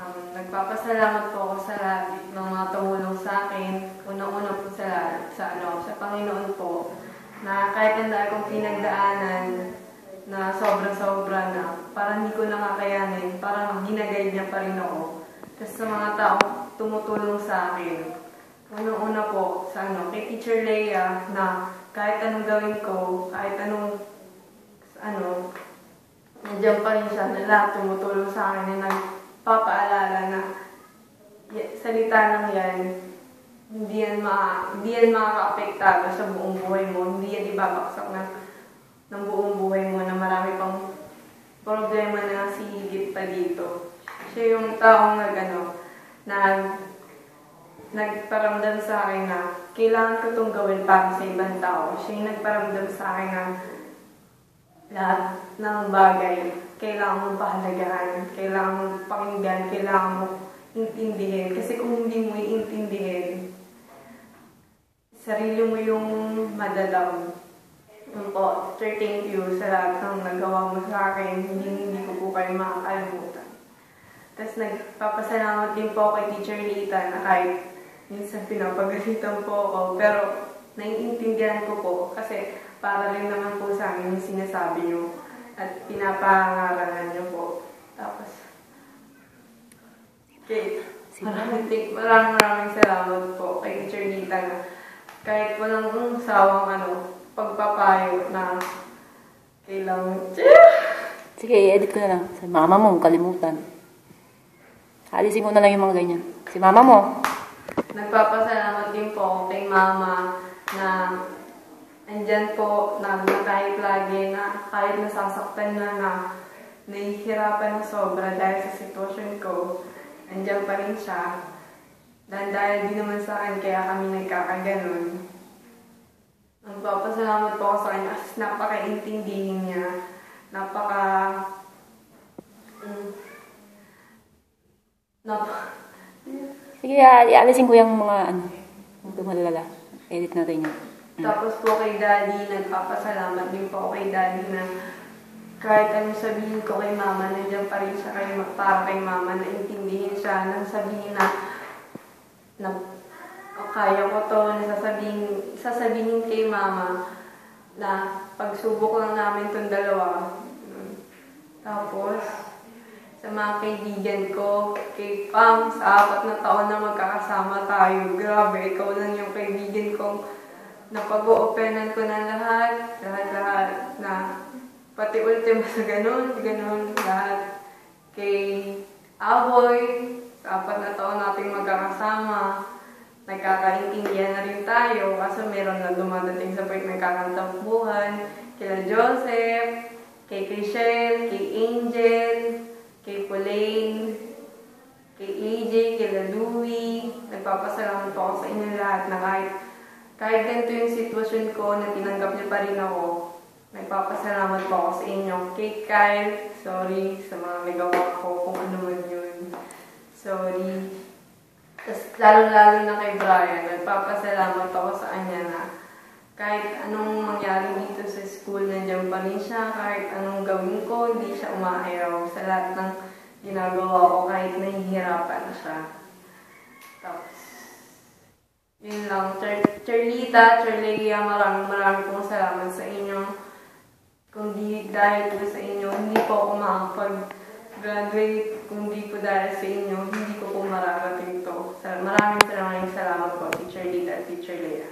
Nagpapasalamat po ako sa lahat ng mga tumulong sa akin. Unang-una po sa Panginoon po, na kahit ang dami kong pinagdaanan na sobra-sobra na, parang hindi ko nakakayanin, parang ginagayad niya pa rin ako. Tapos sa mga taong tumutulong sa akin, unang-una po kay Teacher Leia, na kahit anong gawin ko, kahit anong nandiyan pa rin siya na lahat tumutulong sa akin na nagpapaalala na salita lang yan, hindi yan makaka-apektado sa buong buhay mo, hindi yan ibabaksak ng buong buhay mo na marami pang problema na sihigit pa dito. Siya yung taong nagparamdam sa akin na kailangan ko itong gawin para sa ibang tao. Siya yung nagparamdam sa akin na lahat ng bagay kailangan mong pahalagahan, kailangan mong pakinggan, kailangan mong intindihin. Kasi kung hindi mo iintindihin, sarili mo yung madadaw. Yun po, thank you sa lahat ng nagawa mo sa akin. Hindi ko po kayo makakalimutan. Tapos nagpapasalamat din po kay Teacher Lita na kahit minsan pinapagalitan po ako, pero naiintindihan ko po kasi para rin naman po sa amin yung sinasabi nyo at pinapangaralan nyo po. Tapos, maraming salamat po kay Teacher Lita na kahit walang sawang pagpapayo na kailangan. Sige, i-edit ko na lang. Sa mama mo, kalimutan. Alisin ko na lang yung mga ganyan. Si mama mo. Nagpapasalamat din po ako kay mama na andyan po na kahit lagi na kahit nasasaktan na nahihirapan na sobra dahil sa sitwasyon ko, andyan pa rin siya. Dahil din naman sa akin kaya kami nagkakaganon. Nagpapasalamat po ako sa kanya kasi napaka-intindihin niya. Sige, ialisin ko yung mga tumalala. Edit natin yun. Tapos po kay Daddy, nagpapasalamat din po kay Daddy na kahit anong sabihin ko kay Mama, nandiyan pa rin siya para kay Mama, na intindihin siya, nang sabihin na kaya ko to, sasabihin kay Mama na pagsubok lang namin itong dalawa. Tapos, sa mga kaibigan ko, kay Pam, sa 4 na taon na magkakasama tayo. Grabe, ikaw lang yung kaibigan kong napag-o-openan ko na lahat, na pati ultima sa ganun, lahat. Kay Aboy, sa 4 na taon nating magkakasama, nagkakaintindihan na rin tayo, kaso meron na dumadating sa point nagkakantampuhan. Kila Joseph, kay Chriselle, kay Angel, kay Pauline, kay AJ, kay Louie. Nagpapasalamat po ako sa inyo lahat na kahit ganito yung sitwasyon ko na tinanggap niyo pa rin ako. Nagpapasalamat po ako sa inyo. Kay Kyle, sorry sa mga nagawa ko kung ano man yun. Sorry. Tapos lalo-lalo na kay Brian, nagpapasalamat ako sa kanya na kahit anong mangyari dito sa school, nandiyan pa rin siya. Kahit anong gawin ko, hindi siya umaayaw sa lahat ng ginagawa ko kahit nahihirapan siya. Tapos, yun lang. Charlita, Charleia, maraming pong salamat sa inyo. Kung di dahil po sa inyo, hindi po ako makapag-graduate. Kung di po dahil sa inyo, hindi ko po mararating to. Maraming salamat po, Teacher Lita at Teacher Leia.